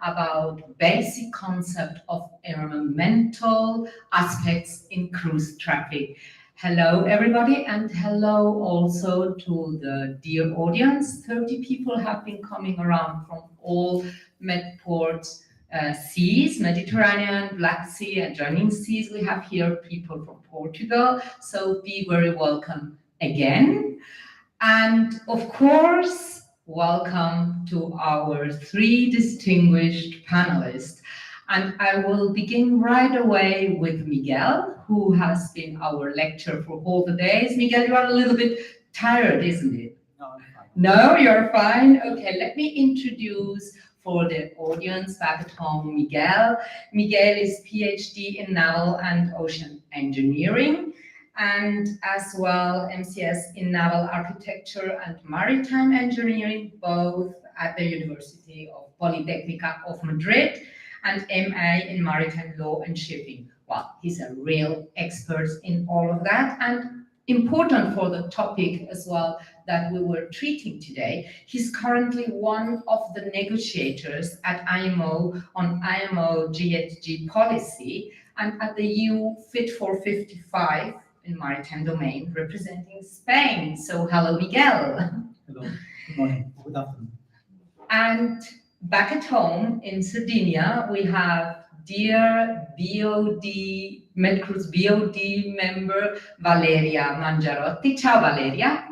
about basic concept of environmental aspects in cruise traffic. Hello everybody, and hello also to the dear audience. 30 people have been coming around from all Medport seas, Mediterranean, Black Sea and Joining Seas. We have here people from Portugal, so be very welcome again. And of course, welcome to our three distinguished panelists. And I will begin right away with Miguel, who has been our lecturer for all the days. Miguel, you are a little bit tired, isn't it? No, I'm fine. No, you're fine? Okay, let me introduce for the audience back at home, Miguel. Miguel is PhD in Naval and Ocean Engineering, and as well MCS in Naval Architecture and Maritime Engineering, both at the University of Politecnica of Madrid, and MA in Maritime Law and Shipping. Well, he's a real expert in all of that, and important for the topic as well that we were treating today. He's currently one of the negotiators at IMO on IMO GHG policy and at the EU Fit for 55 in maritime domain, representing Spain. So hello, Miguel. Hello, good morning, good afternoon. And back at home in Sardinia, we have dear BOD, Medcruise BOD member, Valeria Mangiarotti. Ciao, Valeria.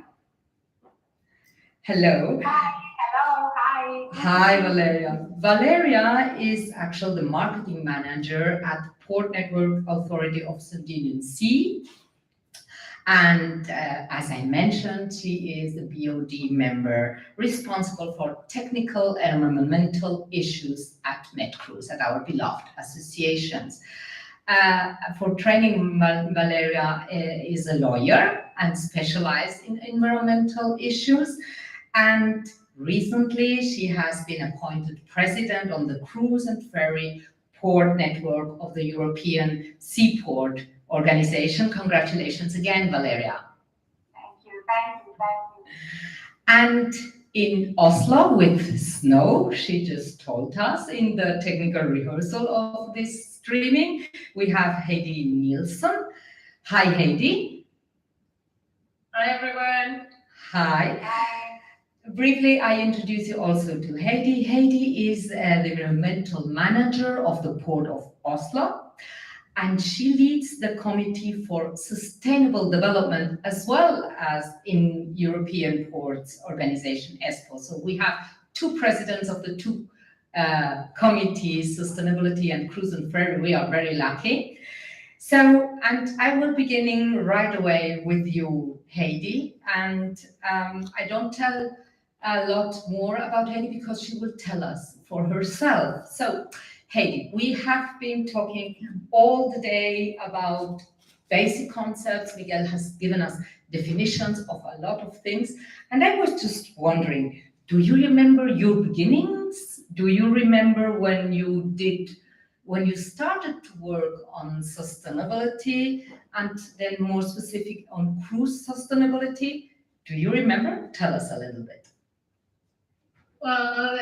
Hello. Hi, hello, hi. Hi, Valeria. Valeria is actually the marketing manager at Port Network Authority of Sardinian Sea. And as I mentioned, she is the BOD member responsible for technical and environmental issues at Medcruise, at our beloved associations. For training, Valeria is a lawyer and specialized in environmental issues. And recently, she has been appointed president on the Cruise and Ferry Port Network of the European Seaport Organization. Congratulations again, Valeria. Thank you, thank you, thank you. And in Oslo with snow, she just told us in the technical rehearsal of this streaming, we have Heidi Neilson. Hi, Heidi. Hi, everyone. Hi. Hi. Briefly, I introduce you also to Heidi. Heidi is the environmental manager of the Port of Oslo, and she leads the Committee for Sustainable Development as well as in European Ports Organization, ESPO. So we have two presidents of the two committees, Sustainability and Cruise and Ferry. We are very lucky. So, and I will beginning right away with you, Heidi. And I don't tell a lot more about Heidi because she will tell us for herself. So, Heidi, we have been talking all the day about basic concepts. Miguel has given us definitions of a lot of things. And I was just wondering, do you remember your beginnings? Do you remember when you started to work on sustainability and then more specific on cruise sustainability? Do you remember? Tell us a little bit. Well,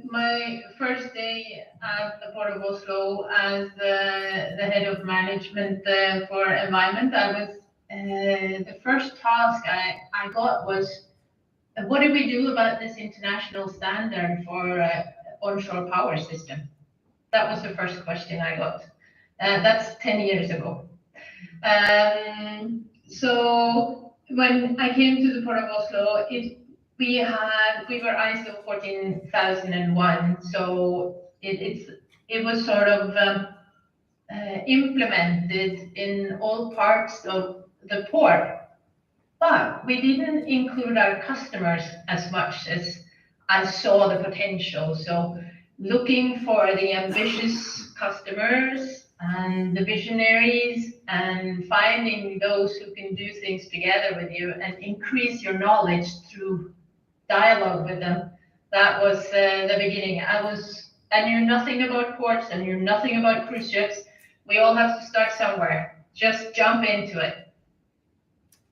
my first day at the Port of Oslo as the head of management for environment, I was the first task I got was, what do we do about this international standard for onshore power system? That was the first question I got. That's 10 years ago. So when I came to the Port of Oslo, we were ISO 14001, so it was sort of implemented in all parts of the port, but we didn't include our customers as much as I saw the potential. So looking for the ambitious customers and the visionaries and finding those who can do things together with you and increase your knowledge through dialogue with them. That was the beginning. I knew nothing about ports, I knew nothing about cruise ships. We all have to start somewhere. Just jump into it.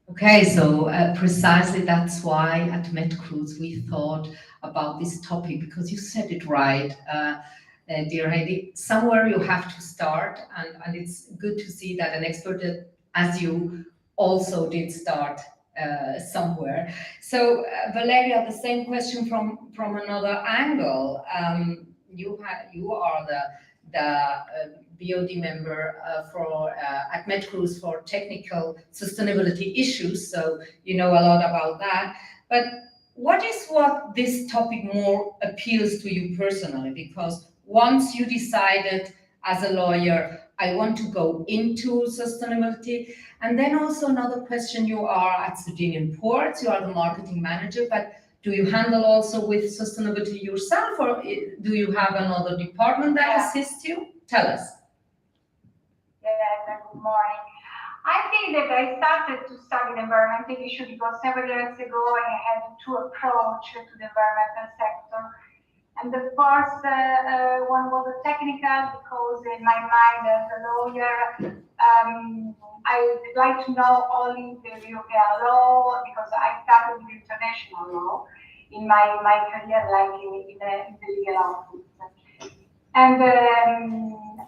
Okay, so precisely that's why at Medcruise we thought about this topic, because you said it right, dear Heidi. Somewhere you have to start, and it's good to see that an expert as you also did start somewhere. So, Valeria, the same question from another angle. You are the BOD member at MedCruise for technical sustainability issues, so you know a lot about that. But what this topic more appeals to you personally? Because once you decided as a lawyer, I want to go into sustainability. And then also another question, you are at Sardinian Ports, you are the marketing manager, but do you handle also with sustainability yourself, or do you have another department that assists you? Tell us. Yes, good morning. I think that I started to study the environmental issue because several years ago I had to approach to the environmental sector. And the first one was technical, because in my mind as a lawyer, I would like to know only the European law, because I started with international law in my career, like in the legal office. And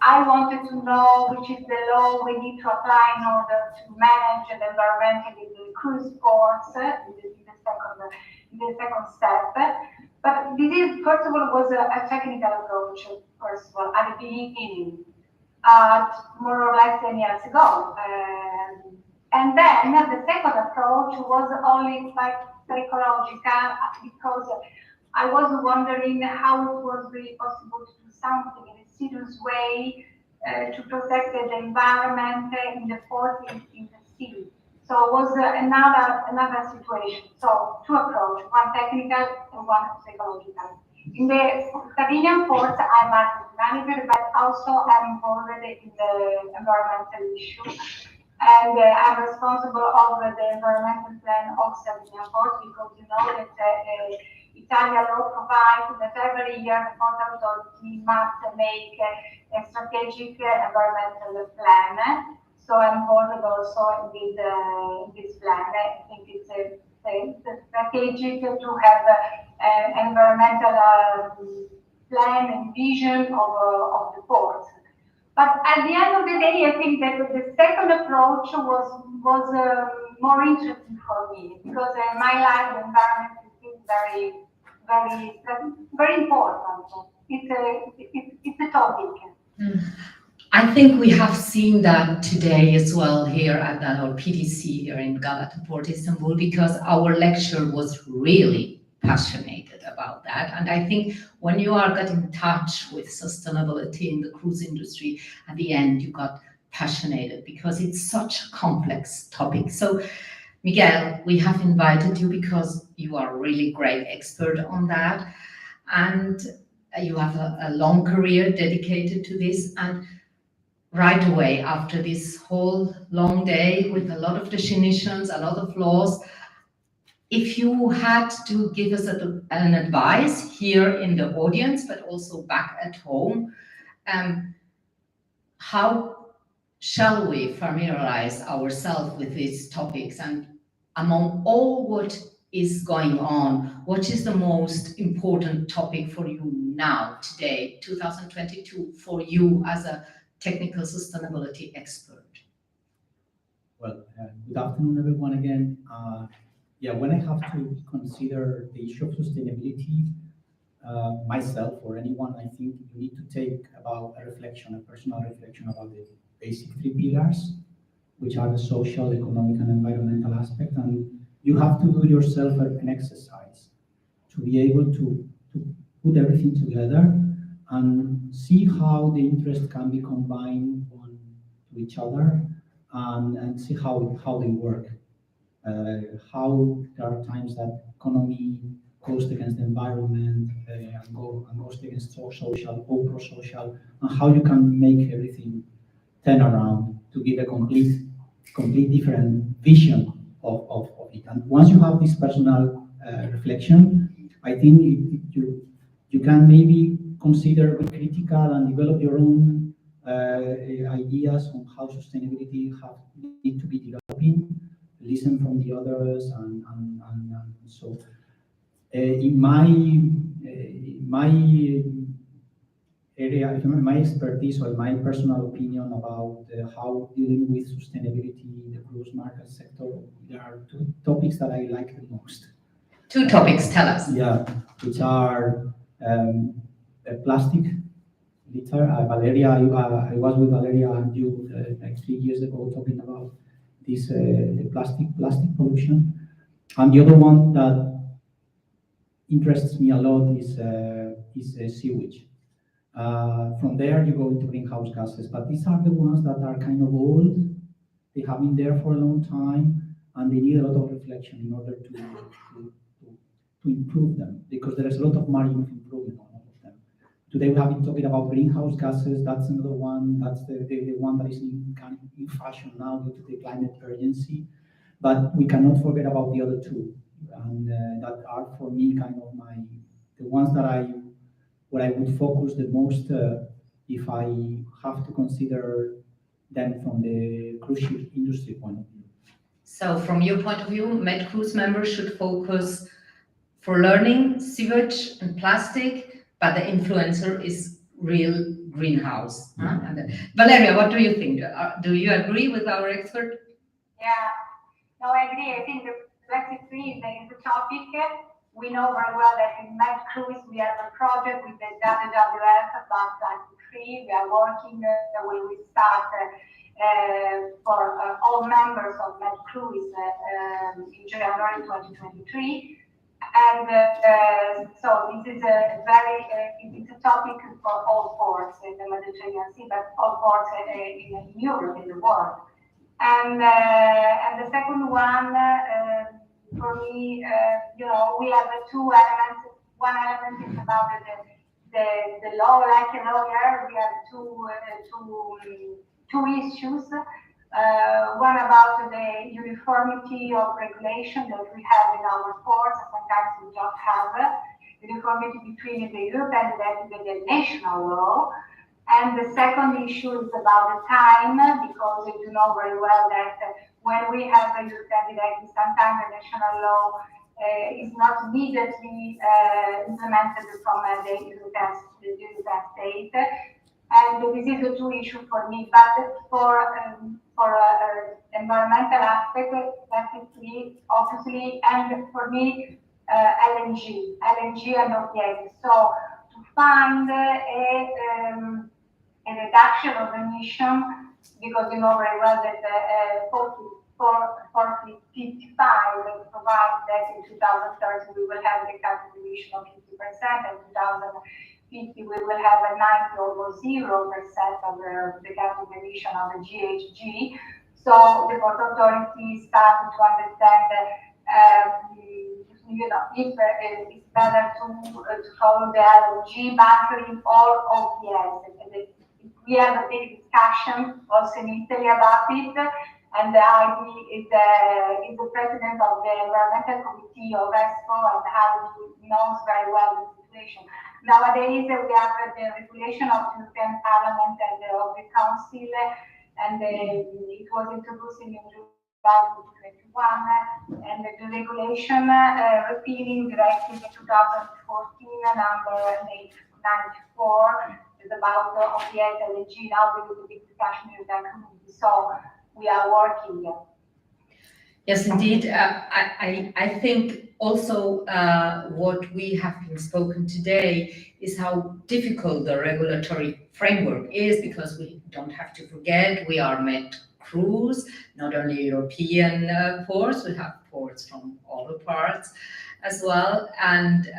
I wanted to know which is the law we need to apply in order to manage the environmental in the cruise ports in the second step. But this is, first of all, was a technical approach, first of all, at the beginning, more or less 10 years ago. And then the second approach was only like psychological, because I was wondering how it was really possible to do something in a serious way to protect the environment in the port, in the sea. So it was another situation. So two approaches, one technical and one psychological. In the Sardinian port, I'm marketing manager, but also I'm involved in the environmental issue. And I'm responsible of the environmental plan of Sardinian port, because you know that Italian law provides that every year the port authority must make a strategic environmental plan. So I'm involved also in this plan. I think it's strategic to have an environmental plan and vision of the ports. But at the end of the day, I think that the second approach was more interesting for me, because in my life, the environment is very, very, very important. It's a topic. I think we have seen that today as well here at our PDC here in Galata Port, Istanbul, because our lecture was really passionate about that. And I think when you are getting in touch with sustainability in the cruise industry, at the end you got passionate, because it's such a complex topic. So Miguel, we have invited you because you are a really great expert on that, and you have a long career dedicated to this. And right away, after this whole long day with a lot of definitions, a lot of laws, if you had to give us an advice here in the audience, but also back at home, how shall we familiarize ourselves with these topics? And among all what is going on, what is the most important topic for you now, today, 2022, for you as a technical sustainability expert? Well, good afternoon, everyone, again. When I have to consider the issue of sustainability, myself or anyone, I think you need to take about a personal reflection about the basic three pillars, which are the social, economic, and environmental aspect. And you have to do yourself an exercise to be able to put everything together and see how the interests can be combined one to each other, and see how they work. How there are times that economy goes against the environment and goes against social, or pro-social, and how you can make everything turn around to give a complete different vision of it. And once you have this personal reflection, I think you can maybe consider, be critical, and develop your own ideas on how sustainability need to be developing, listen from the others, and so In my area, my expertise or my personal opinion about how dealing with sustainability in the cruise market sector, there are two topics that I like the most. Two topics, tell us. Yeah, which are plastic litter. Valeria, I was with Valeria and you like 3 years ago talking about this the plastic pollution, and the other one that interests me a lot is sewage. From there you go into greenhouse gases, but these are the ones that are kind of old. They have been there for a long time, and they need a lot of reflection in order to improve them, because there is a lot of margin of improvement on all of them. Today we have been talking about greenhouse gases. That's another one. That's the one that is kind of in fashion now due to the climate urgency. But we cannot forget about the other two, and that are for me kind of the ones that where I would focus the most if I have to consider them from the cruise ship industry point of view. So from your point of view, Med Cruise members should focus for learning sewage and plastic, but the influencer is real greenhouse. Huh? And, Valeria, what do you think? Do you agree with our expert? Yeah, no, I agree. I think the plastic-free is the topic. We know very well that in Med Cruise we have a project with the WWF about plastic-free. We are working, we will start for all members of Med Cruise in January 2023. And so this is a very, it's a topic for all ports in the Mediterranean Sea, but all ports in Europe, in the world. And the second one, for me, you know, we have two elements. One element is about the law, like a lawyer. We have two issues. One about the uniformity of regulation that we have in our ports. Sometimes we don't have uniformity between the European and the national law. And the second issue is about the time, because you know very well that when we have a European directive, sometimes the national law is not immediately implemented from the European state. And this is a two issue for me. But for environmental aspect, definitely, obviously, and for me, LNG are not yet. So to find a reduction of emission, because you know very well that 455 will provide that in 2030 we will have the carbon emission of 50%, and 2050 we will have a 90 or 0% of the carbon emission of the GHG. So the Port Authority started to understand that you know, if it's better to follow the LNG bunkering or OPS. We have a big discussion also in Italy about it, and Heidi is the president of the environmental committee of ESCO, and Heidi knows very well the situation. Nowadays, we have the regulation of the European Parliament and of the Council, and it was introduced in July 2021, and the regulation repealing Directive 2014 number 94 is about OPS LNG. Now there is a big discussion in that community, so we are working. Yes, indeed. I think also what we have been spoken today is how difficult the regulatory framework is, because we don't have to forget we are Med Cruise, not only European ports, we have ports from all parts as well, and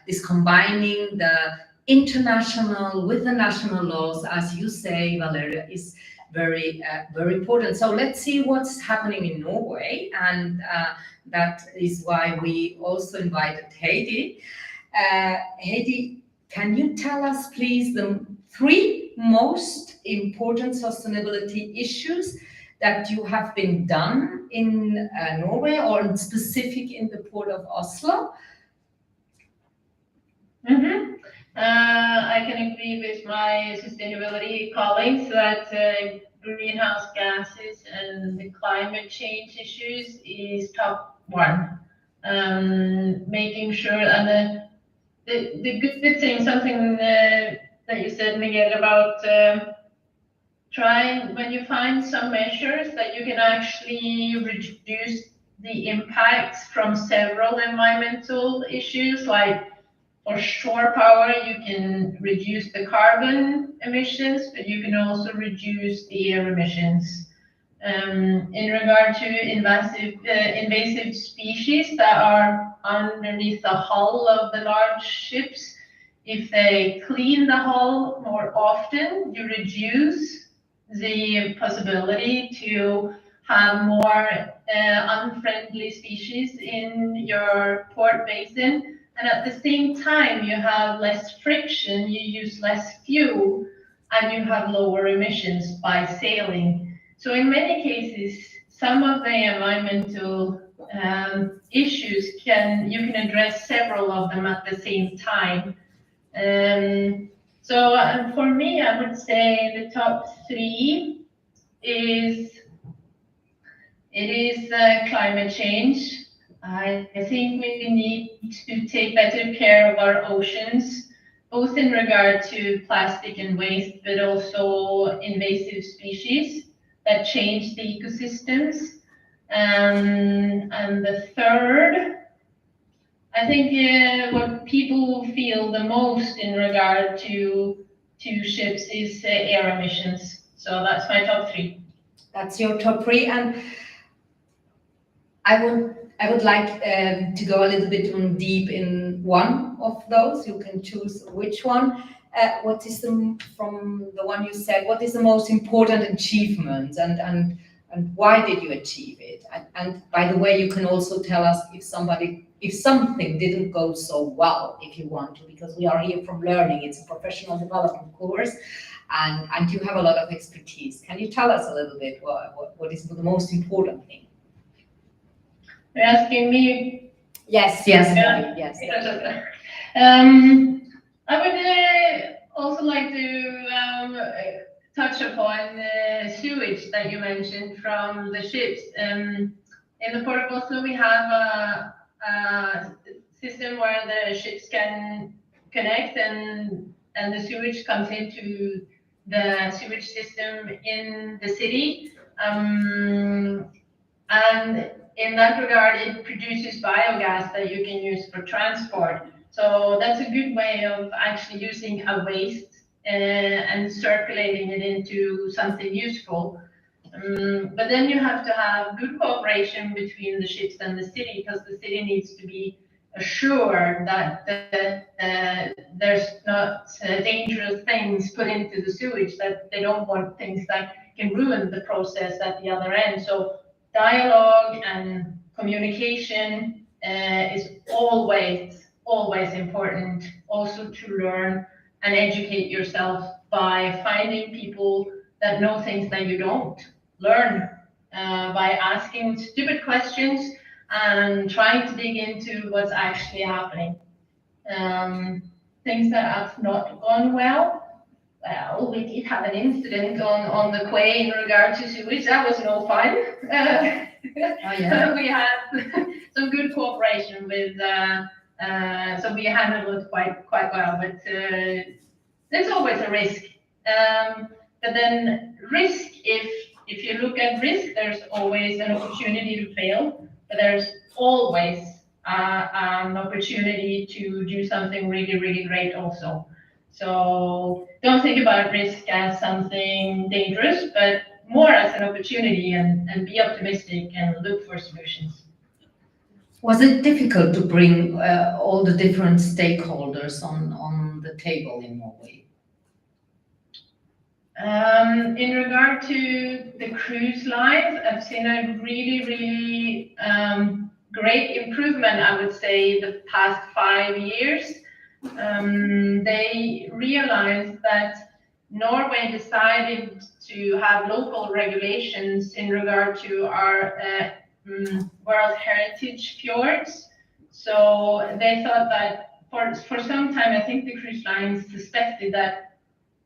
this combining the international with the national laws, as you say, Valeria, is very important. So let's see what's happening in Norway, and that is why we also invited Heidi. Heidi, can you tell us please the 3 most important sustainability issues that you have been done in Norway, or in specific in the port of Oslo? Mm-hmm. I can agree with my sustainability colleagues that greenhouse gases and the climate change issues is top 1 making sure, and the good thing, something that you said, Miguel, about trying, when you find some measures that you can actually reduce the impacts from several environmental issues, like for shore power, you can reduce the carbon emissions, but you can also reduce the air emissions. In regard to invasive species that are underneath the hull of the large ships, if they clean the hull more often, you reduce the possibility to have more unfriendly species in your port basin. And at the same time, you have less friction, you use less fuel, and you have lower emissions by sailing. So in many cases, some of the environmental issues you can address several of them at the same time. So for me, I would say the top three is climate change. I think we need to take better care of our oceans, both in regard to plastic and waste, but also invasive species that change the ecosystems. And the third, I think what people feel the most in regard to ships is air emissions. So that's my top three. That's your top three, and I would like to go a little bit deep in one of those. You can choose which one. What is from the one you said? What is the most important achievement, and why did you achieve it? And by the way, you can also tell us if something didn't go so well, if you want to, because we are here from learning. It's a professional development course, and you have a lot of expertise. Can you tell us a little bit what is the most important thing? You're asking me? Yes. I would also like to touch upon the sewage that you mentioned from the ships. In the Port of Oslo, we have a system where the ships can connect and the sewage comes into the sewage system in the city. And in that regard, it produces biogas that you can use for transport. So that's a good way of actually using a waste and circulating it into something useful. But then you have to have good cooperation between the ships and the city, because the city needs to be assured that there's not dangerous things put into the sewage, that they don't want things that can ruin the process at the other end. So dialogue and communication is always important. Also to learn and educate yourself by finding people that know things that you don't. Learn by asking stupid questions and trying to dig into what's actually happening. Things that have not gone well. Well, we did have an incident on the quay in regard to sewage. That was no fun. We had some good cooperation with, so we handled it quite well. But there's always a risk. But then risk, if you look at risk, there's always an opportunity to fail. But there's always an opportunity to do something really, really great also. So don't think about risk as something dangerous, but more as an opportunity, and be optimistic and look for solutions. Was it difficult to bring all the different stakeholders on the table in Norway? In regard to the cruise lines, I've seen a really, really great improvement, I would say, the past 5 years. They realized that Norway decided to have local regulations in regard to our World Heritage fjords. So they thought that for some time, I think the cruise lines suspected that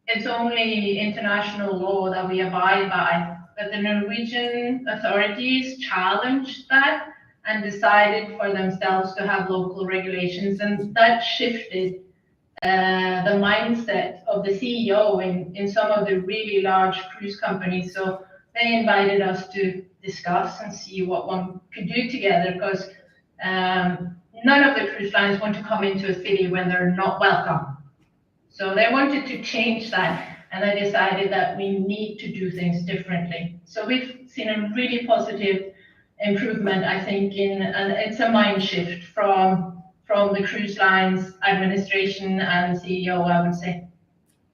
it's only international law that we abide by. But the Norwegian authorities challenged that and decided for themselves to have local regulations, and that shifted the mindset of the CEO in some of the really large cruise companies. So they invited us to discuss and see what one could do together, because none of the cruise lines want to come into a city when they're not welcome. So they wanted to change that, and they decided that we need to do things differently. So we've seen a really positive improvement, I think, and it's a mind shift from the cruise lines administration and CEO, I would say.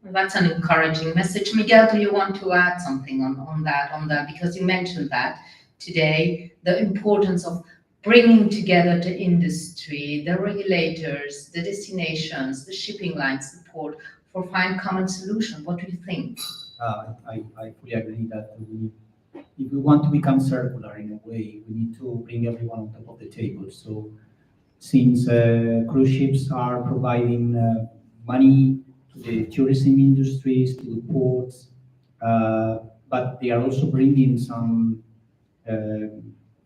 Well, that's an encouraging message. Miguel, do you want to add something on that? Because you mentioned that today, the importance of bringing together the industry, the regulators, the destinations, the shipping lines, the port, for find common solution. What do you think? I fully agree that if we want to become circular in a way, we need to bring everyone on top of the table. So since cruise ships are providing money to the tourism industries, to the ports, but they are also bringing some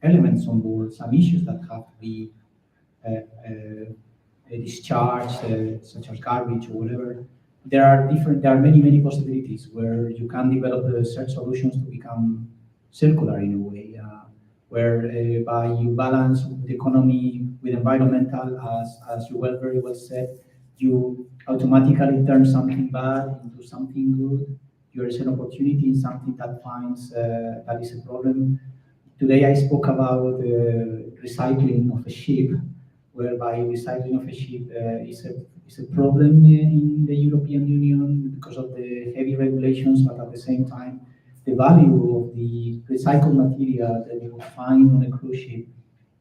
elements on board, some issues that have to be discharged, such as garbage or whatever. There are many possibilities where you can develop such solutions to become circular in a way, whereby you balance the economy with environmental, as you very well said, you automatically turn something bad into something good. There is an opportunity in something that finds that is a problem. Today I spoke about recycling of a ship, whereby recycling of a ship is a problem in the European Union because of the heavy regulations, but at the same time, the value of the recycled material that you find on a cruise ship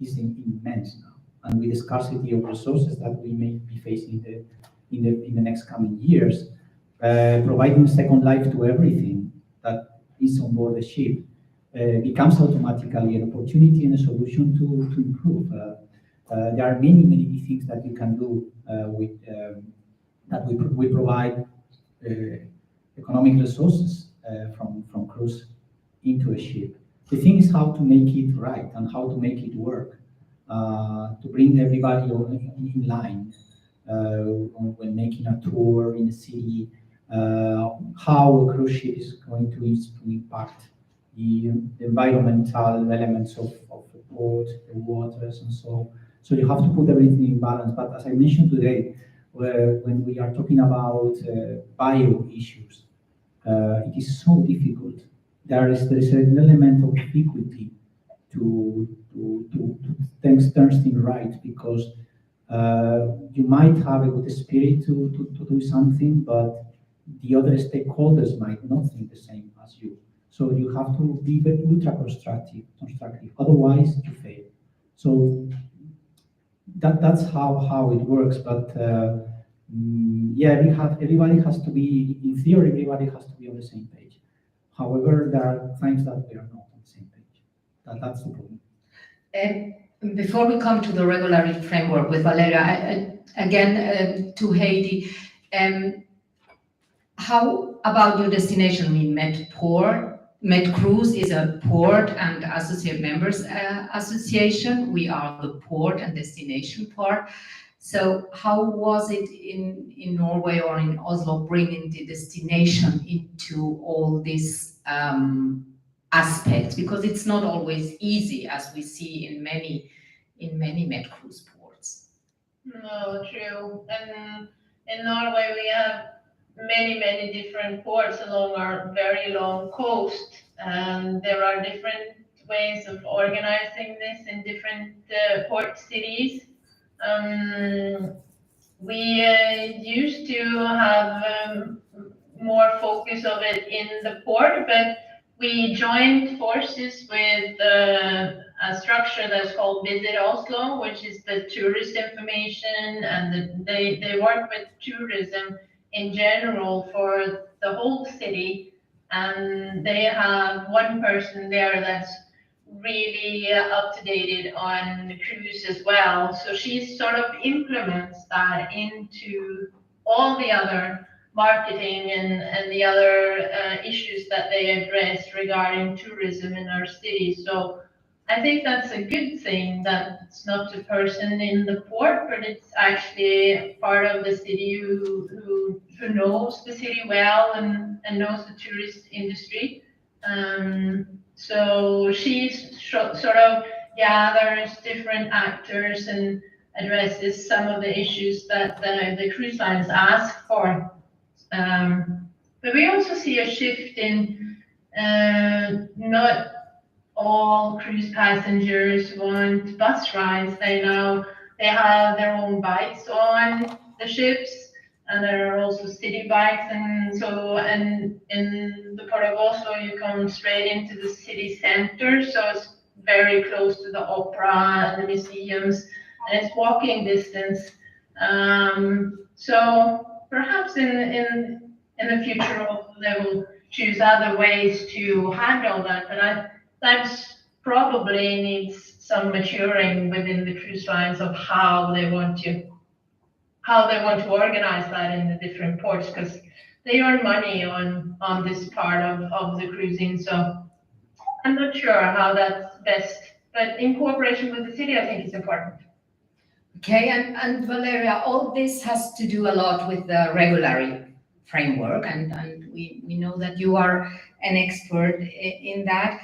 is immense now. And with the scarcity of resources that we may be facing in the next coming years, providing second life to everything that is on board the ship becomes automatically an opportunity and a solution to improve. There are many things that you can do with that we provide economic resources from cruise into a ship. The thing is how to make it right and how to make it work, to bring everybody in line when making a tour in a city, how a cruise ship is going to impact the environmental elements of the port, the waters, and so. So you have to put everything in balance. But as I mentioned today, when we are talking about bio issues, it is so difficult. There is an element of difficulty to turn things right, because you might have a good spirit to do something, but the other stakeholders might not think the same as you. So you have to be very ultra constructive. Otherwise, you fail. So that's how it works. But yeah, everybody has to be, in theory, everybody has to be on the same page. However, there are times that we are not on the same page. That's the problem. And before we come to the regulatory framework with Valeria, again to Heidi, how about your destination? We met port. Med Cruise is a port and associate members association. We are the port and destination part. So how was it in Norway or in Oslo bringing the destination into all these aspects? Because it's not always easy, as we see in many Med Cruise ports. No, true. And in Norway we have many different ports along our very long coast, and there are different ways of organizing this in different port cities. We used to have more focus of it in the port, but we joined forces with a structure that's called Visit Oslo, which is the tourist information, and they work with tourism in general for the whole city, and they have one person there that's really up to date on the cruise as well. So she sort of implements that into all the other marketing and the other issues that they address regarding tourism in our city. So I think that's a good thing that it's not a person in the port, but it's actually part of the city who knows the city well and knows the tourist industry. So she's sort of gathers different actors and addresses some of the issues that the cruise lines ask for. But we also see a shift in not all cruise passengers want bus rides. They have their own bikes on the ships, and there are also city bikes. And in the port of Oslo, you come straight into the city center, so it's very close to the opera and the museums, and it's walking distance. So perhaps in the future they will choose other ways to handle that, but that's probably needs some maturing within the cruise lines of how they want to organize that in the different ports, because they earn money on this part of the cruising. So I'm not sure how that's best, but in cooperation with the city, I think it's important. Okay, and Valeria, all this has to do a lot with the regulatory framework, and we know that you are an expert in that.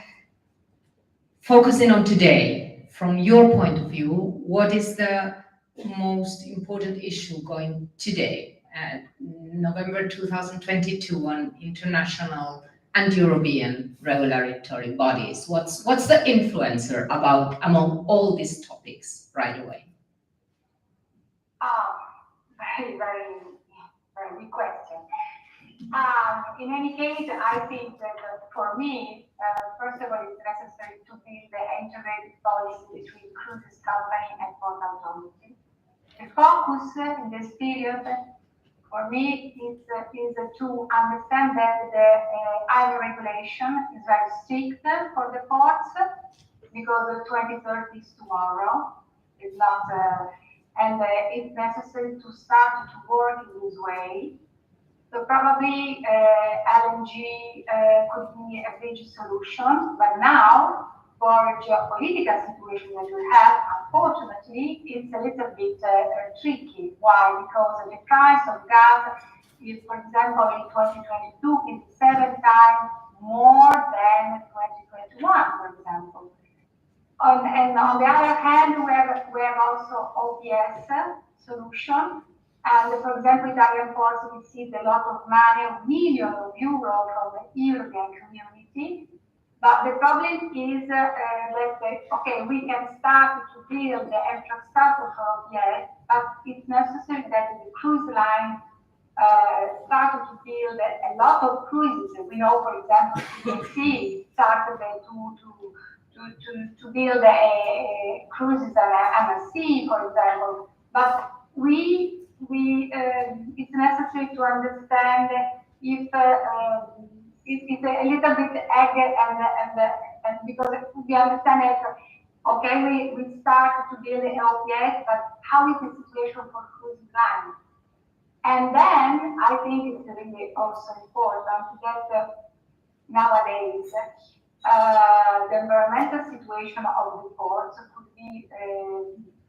Focusing on today, from your point of view, what is the most important issue going today at November 2022 on international and European regulatory bodies? What's the influencer about among all these topics right away? Very good question. In any case, I think that for me, first of all, it's necessary to build the integrated policy between cruises company and port authority. The focus in this period, for me, is to understand that the IMO regulation is very strict for the ports, because the 2030 is tomorrow. It's not, and it's necessary to start to work in this way. So probably LNG could be a big solution, but now for geopolitical situation that we have, unfortunately, it's a little bit tricky. Why? Because the price of gas is, for example, in 2022 is 7 times more than 2021, for example. And on the other hand, we have also OPS solution. And for example, Italian ports received a lot of money, millions of euros from the European community. But the problem is that, okay, we can start to build the infrastructure for OPS, but it's necessary that the cruise line started to build a lot of cruises. We know, for example, CDC started to build cruises on a sea, for example. But it's necessary to understand if it's a little bit egg and because we understand that, okay, we start to build an OPS, but how is the situation for cruise lines? And then I think it's really also important that nowadays the environmental situation of the ports could be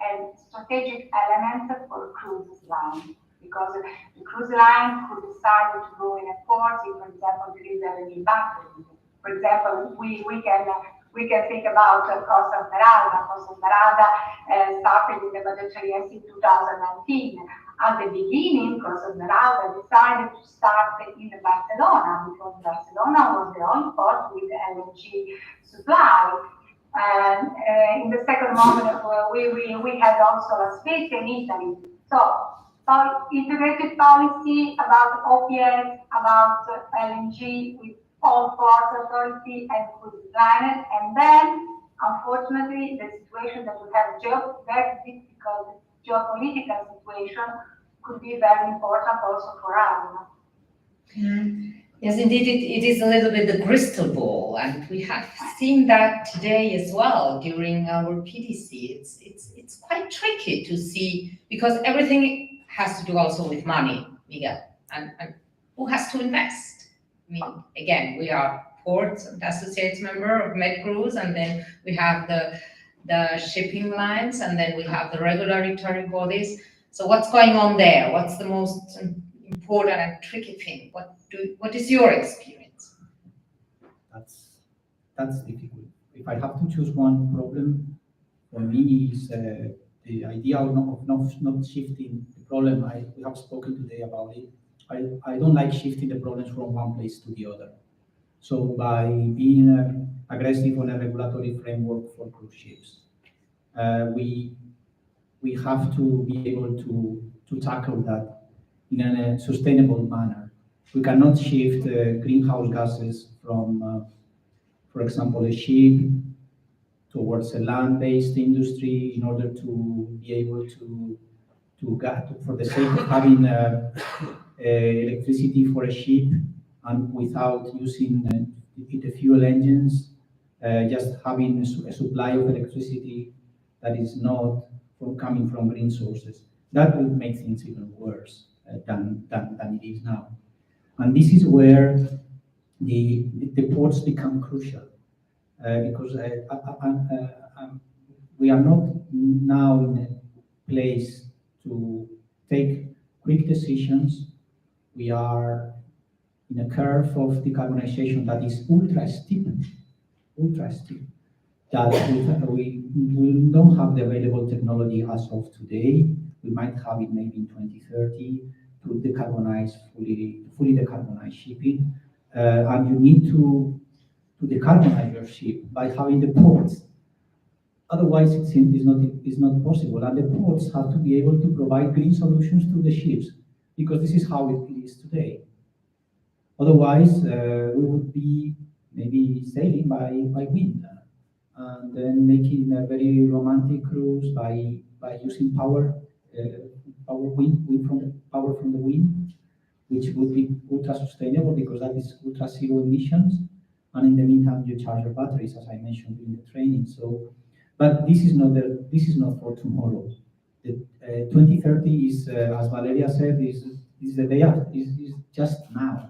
a strategic element for cruise line, because the cruise line could decide to go in a port if, for example, there is a new battery. For example, we can think about Costa Smeralda. Costa Smeralda started in the Mediterranean Sea in 2019. At the beginning, Costa Smeralda decided to start in Barcelona, because Barcelona was the only port with LNG supply. And in the second moment, we had also a space in Italy. So integrated policy about OPS, about LNG with all port authority and cruise liners, and then unfortunately the situation that we have very difficult geopolitical situation could be very important also for us. Yes, indeed, it is a little bit the crystal ball, and we have seen that today as well during our PDC. It's quite tricky to see, because everything has to do also with money, Miguel, and who has to invest. I mean, again, we are ports associates member of MedCruise, and then we have the shipping lines, and then we have the regulatory bodies. So what's going on there? What's the most important and tricky thing? What is your experience? That's difficult. If I have to choose one problem, for me is the idea of not shifting the problem. We have spoken today about it. I don't like shifting the problems from one place to the other. So by being aggressive on a regulatory framework for cruise ships, we have to be able to tackle that in a sustainable manner. We cannot shift greenhouse gases from, for example, a ship towards a land-based industry in order to be able to get, for the sake of having electricity for a ship and without using the fuel engines, just having a supply of electricity that is not coming from green sources. That would make things even worse than it is now. And this is where the ports become crucial because we are not now in a place to take quick decisions. We are in a curve of decarbonization that is ultra steep, that we don't have the available technology as of today. We might have it maybe in 2030 to decarbonize, fully decarbonize shipping. And you need to decarbonize your ship by having the ports. Otherwise, it seems is not possible. And the ports have to be able to provide green solutions to the ships, because this is how it is today. Otherwise, we would be maybe sailing by wind, and then making a very romantic cruise by using power from the wind, which would be ultra sustainable because that is ultra zero emissions. And in the meantime, you charge your batteries, as I mentioned during the training. So, but this is not for tomorrow. The 2030 is, as Valeria said, is the day after. Is just now.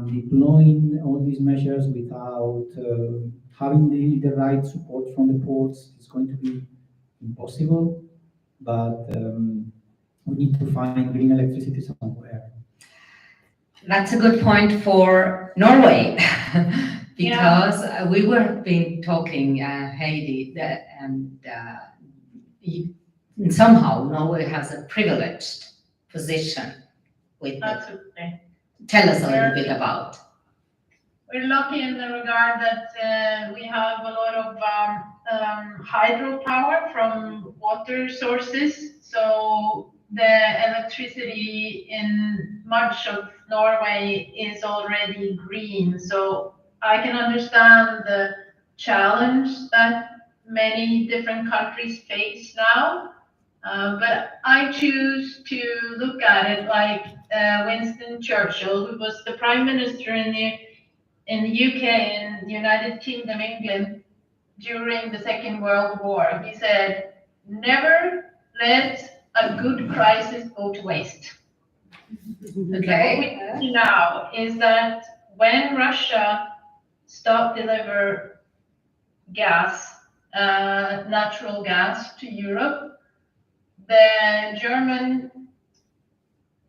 Deploying all these measures without having the right support from the ports is going to be impossible. But we need to find green electricity somewhere. That's a good point for Norway, because we were been talking, Heidi, somehow Norway has a privileged position with. Absolutely. Tell us a little bit about. We're lucky in the regard that we have a lot of hydropower from water sources. So the electricity in much of Norway is already green. So I can understand the challenge that many different countries face now. But I choose to look at it like Winston Churchill, who was the Prime Minister in the UK, in the United Kingdom, England, during the Second World War. He said, "Never let a good crisis go to waste." Okay. What we see now is that when Russia stopped deliver gas, natural gas to Europe, the German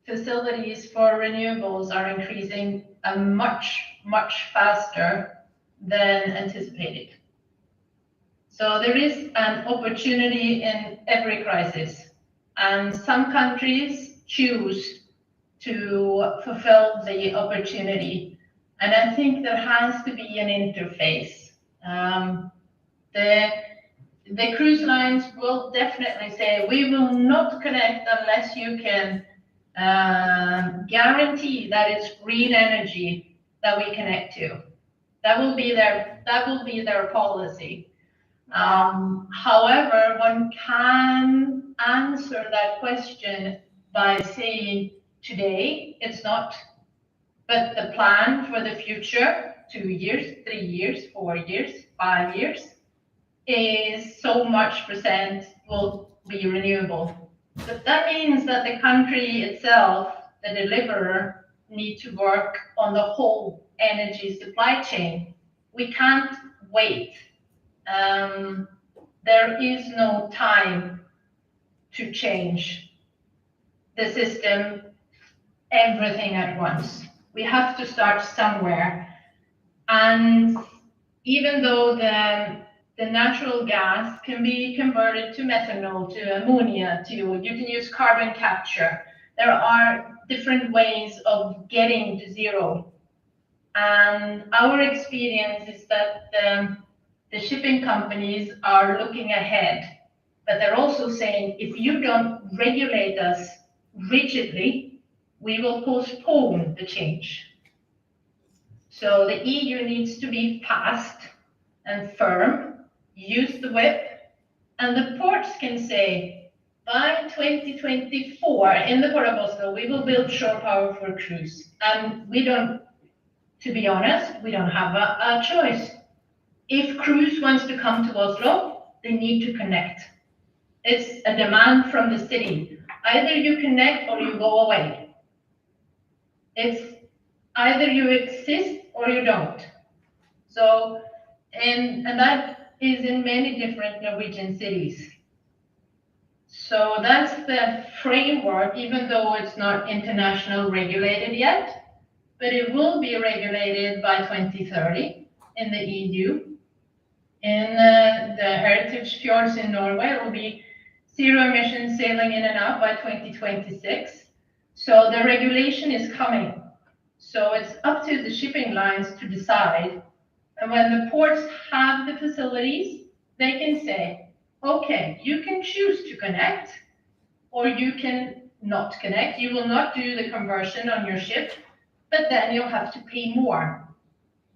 facilities for renewables are increasing much faster than anticipated. So there is an opportunity in every crisis, and some countries choose to fulfill the opportunity. And I think there has to be an interface. The cruise lines will definitely say, we will not connect unless you can guarantee that it's green energy that we connect to. That will be their policy. However, one can answer that question by saying, today it's not, but the plan for the future, 2 years, 3 years, 4 years, 5 years, is so much percent will be renewable. But that means that the country itself, the deliverer, need to work on the whole energy supply chain. We can't wait. There is no time to change the system, everything at once. We have to start somewhere. And even though the natural gas can be converted to methanol, to ammonia, you can use carbon capture. There are different ways of getting to zero. And our experience is that the shipping companies are looking ahead, but they're also saying, if you don't regulate us rigidly, we will postpone the change. So the EU needs to be fast and firm, use the whip, and the ports can say, by 2024, in the Port of Oslo, we will build shore power for cruise. And we don't, to be honest, we don't have a choice. If cruise wants to come to Oslo, they need to connect. It's a demand from the city. Either you connect or you go away. It's either you exist or you don't. So, and that is in many different Norwegian cities. So that's the framework, even though it's not international regulated yet, but it will be regulated by 2030 in the EU. In the heritage fjords in Norway, it will be zero emission sailing in and out by 2026. So the regulation is coming. So it's up to the shipping lines to decide. And when the ports have the facilities, they can say, okay, you can choose to connect, or you can not connect. You will not do the conversion on your ship, but then you'll have to pay more.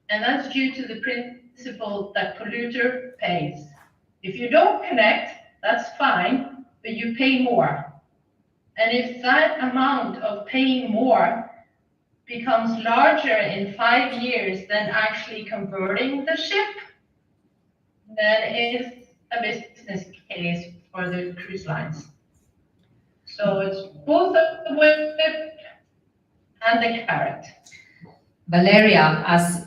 And that's due to the principle that polluter pays. If you don't connect, that's fine, but you pay more. And if that amount of paying more becomes larger in 5 years than actually converting the ship, then it's a business case for the cruise lines. So it's both the whip and the carrot. Valeria, as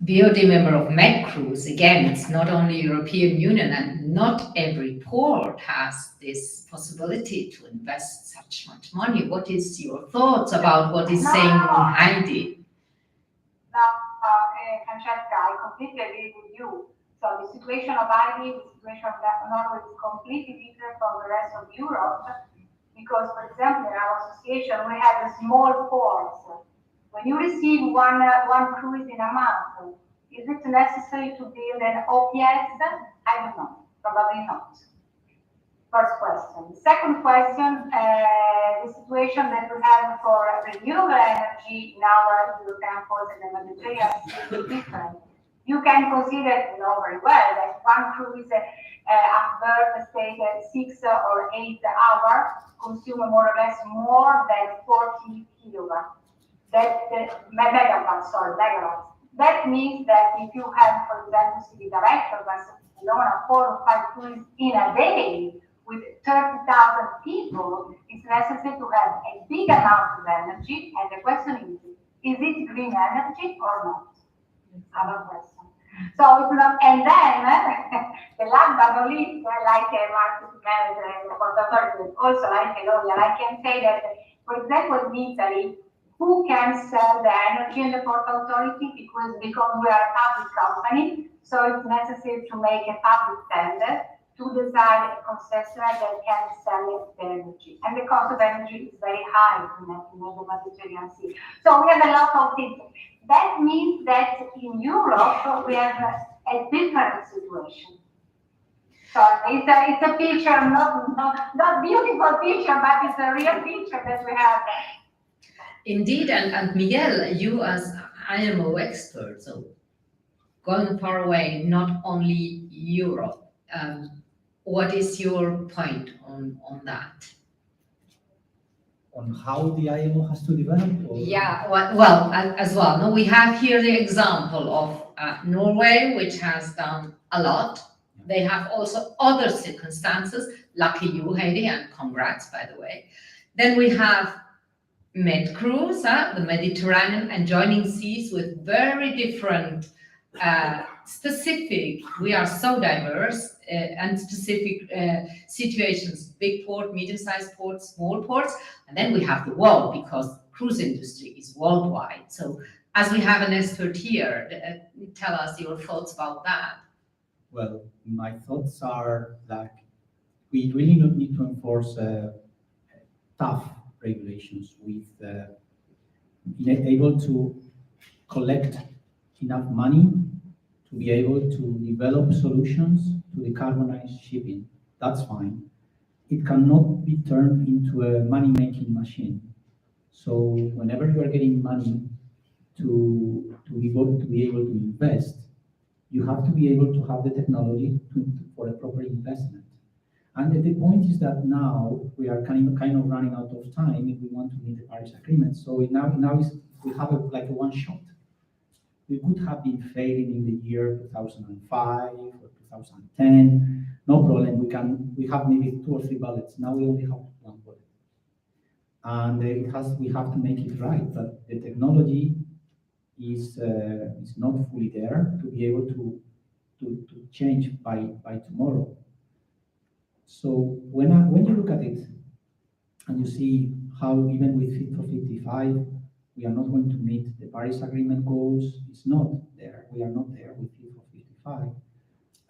BOD member of MedCruise, again, it's not only European Union, and not every port has this possibility to invest such much money. What is your thoughts about what is saying on Heidi? Francesca, I completely agree with you. So the situation of Heidi, the situation of Norway is completely different from the rest of Europe, because, for example, in our association, we have the small ports. When you receive one cruise in a month, is it necessary to build an OPS? I don't know, probably not. First question. Second question, the situation that we have for renewable energy in our European ports in the Mediterranean is different. You can consider, you know very well, that one cruise at berth, say 6 or 8 hours, consume more or less more than 40 kilowatts. Megawatts. That means that if you have, for example, city director, Barcelona, 4 or 5 cruises in a day with 30,000 people, it's necessary to have a big amount of energy. And the question is it green energy or not? Other question. So it's not, and then the last but not least, like a market manager and the port authority, also like a lawyer, I can say that, for example, in Italy, who can sell the energy in the port authority? Because we are a public company, so it's necessary to make a public tender to decide a concessionaire that can sell the energy. And the cost of energy is very high in the Mediterranean Sea. So we have a lot of things. That means that in Europe, we have a different situation. So it's a picture, not beautiful picture, but it's a real picture that we have. Indeed, and Miguel, you as IMO expert, so going far away, not only Europe, what is your point on that? On how the IMO has to develop? Or? Yeah, well, as well. No, we have here the example of Norway, which has done a lot. They have also other circumstances. Lucky you, Heidi, and congrats, by the way. Then we have Med cruise, the Mediterranean, and joining seas with very different specific, we are so diverse and specific situations, big port, medium-sized ports, small ports, and then we have the world because cruise industry is worldwide. So as we have an expert here, tell us your thoughts about that. Well, my thoughts are that we really don't need to enforce tough regulations with being able to collect enough money to be able to develop solutions to decarbonize shipping. That's fine. It cannot be turned into a money-making machine. So whenever you are getting money to be able to invest, you have to be able to have the technology for a proper investment. And the point is that now we are kind of running out of time if we want to meet the Paris Agreement. So now we have like a one shot. We could have been failing in the year 2005 or 2010. No problem. We have maybe 2 or 3 bullets. Now we only have 1 bullet, and we have to make it right. But the technology is not fully there to be able to change by tomorrow. So when you look at it and you see how even with Fit for 55, we are not going to meet the Paris Agreement goals, it's not there. We are not there with Fit for 55.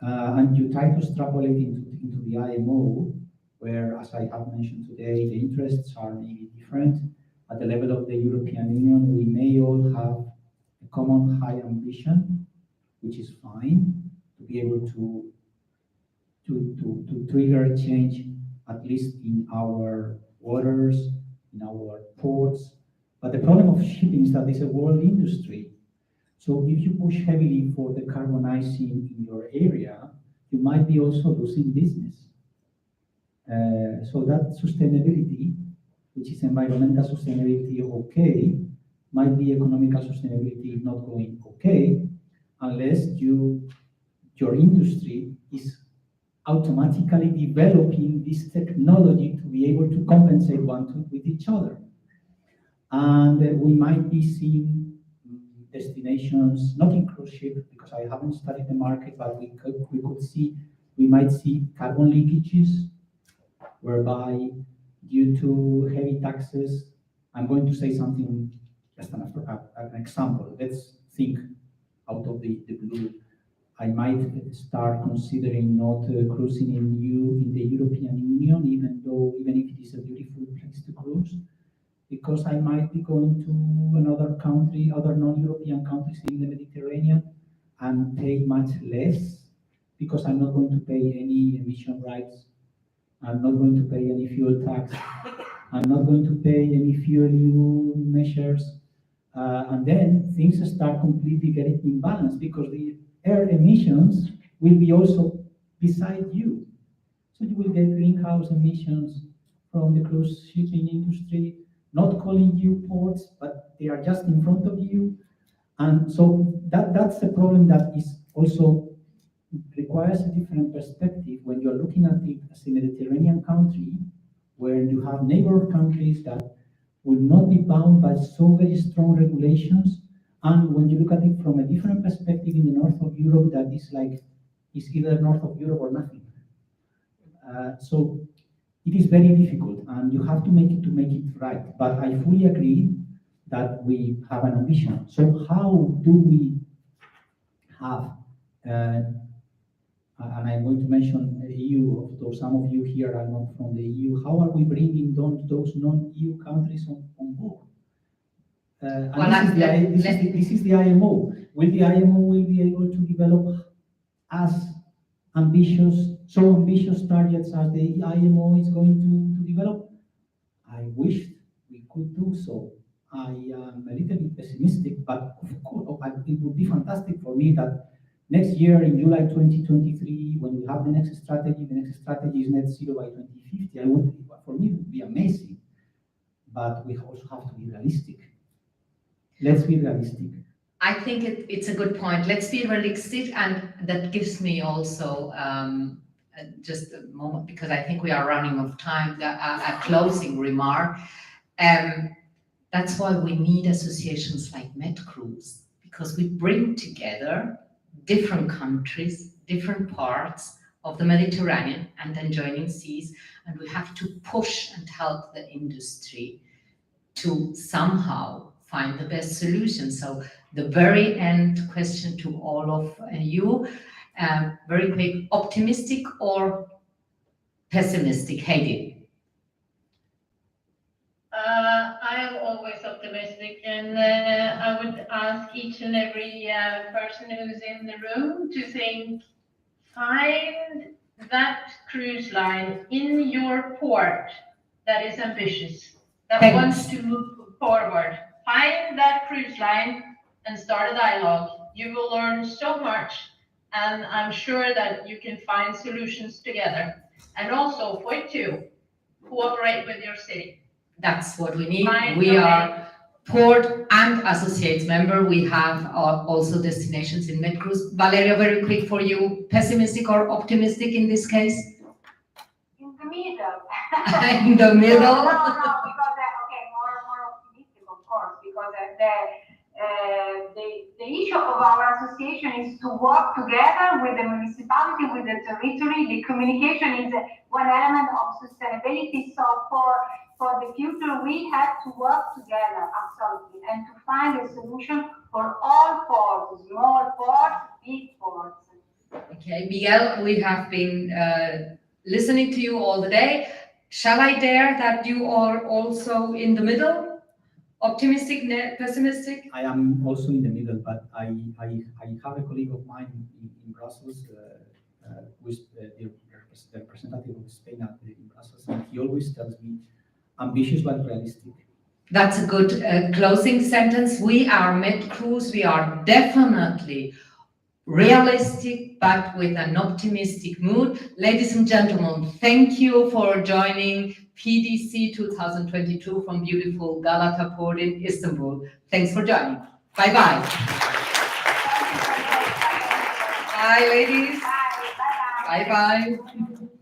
And you try to extrapolate into the IMO, where, as I have mentioned today, the interests are maybe different. At the level of the European Union, we may all have a common high ambition, which is fine, to be able to trigger change, at least in our waters, in our ports. But the problem of shipping is that it's a world industry. So if you push heavily for decarbonizing in your area, you might be also losing business. So that sustainability, which is environmental sustainability, okay, might be economical sustainability not going okay, unless your industry is automatically developing this technology to be able to compensate with each other. And we might be seeing destinations, not in cruise ship, because I haven't studied the market, but we might see carbon leakages, whereby due to heavy taxes, I'm going to say something, just an example. Let's think out of the blue. I might start considering not cruising in the European Union, even if it is a beautiful place to cruise, because I might be going to another country, other non-European countries in the Mediterranean, and pay much less, because I'm not going to pay any emission rights. I'm not going to pay any fuel tax. I'm not going to pay any fuel EU measures. And then things start completely getting imbalanced, because the air emissions will be also beside you. So you will get greenhouse emissions from the cruise shipping industry, not calling you ports, but they are just in front of you. And so that's the problem that is also requires a different perspective when you're looking at it as a Mediterranean country, where you have neighbor countries that will not be bound by so very strong regulations. And when you look at it from a different perspective in the north of Europe, that is either north of Europe or nothing. So it is very difficult, and you have to make it right. But I fully agree that we have an ambition. So how do we have, and I'm going to mention EU, although some of you here are not from the EU, how are we bringing those non-EU countries on board? This is the IMO. Will the IMO be able to develop as ambitious targets as the IMO is going to develop? I wish we could do so. I am a little bit pessimistic, but of course, it would be fantastic for me that next year in July 2023, when we have the next strategy is net zero by 2050. For me, it would be amazing. But we also have to be realistic. Let's be realistic. I think it's a good point. Let's be realistic, and that gives me also just a moment, because I think we are running out of time. A closing remark. That's why we need associations like MedCruise, because we bring together different countries, different parts of the Mediterranean and adjoining seas, and we have to push and help the industry to somehow find the best solution. So the very end question to all of you, very quick, optimistic or pessimistic? Heidi. I am always optimistic, and I would ask each and every person who's in the room to think, find that cruise line in your port that is ambitious, that Thanks. wants to move forward. Find that cruise line and start a dialogue. You will learn so much, and I'm sure that you can find solutions together. And also, point two, cooperate with your city. That's what we need. Find We your are way. port and associates member. We have also destinations in MedCruise. Valeria, very quick for you, pessimistic or optimistic in this case? In the middle. In the middle? No, because, okay, more optimistic, of course, because the issue of our association is to work together with the municipality, with the territory. The communication is one element of sustainability. So for the future, we have to work together, absolutely, and to find a solution for all ports, small ports, big ports. Okay, Miguel, we have been listening to you all the day. Shall I dare that you are also in the middle? Optimistic, pessimistic? I am also in the middle, but I have a colleague of mine in Brussels who is the representative of Spain in Brussels, and he always tells me, ambitious but realistic. That's a good closing sentence. We are MedCruise. We are definitely realistic, but with an optimistic mood. Ladies and gentlemen, thank you for joining PDC 2022 from beautiful Galata Port in Istanbul. Thanks for joining. Bye-bye. Bye, ladies. Bye. Bye-bye. Bye-bye.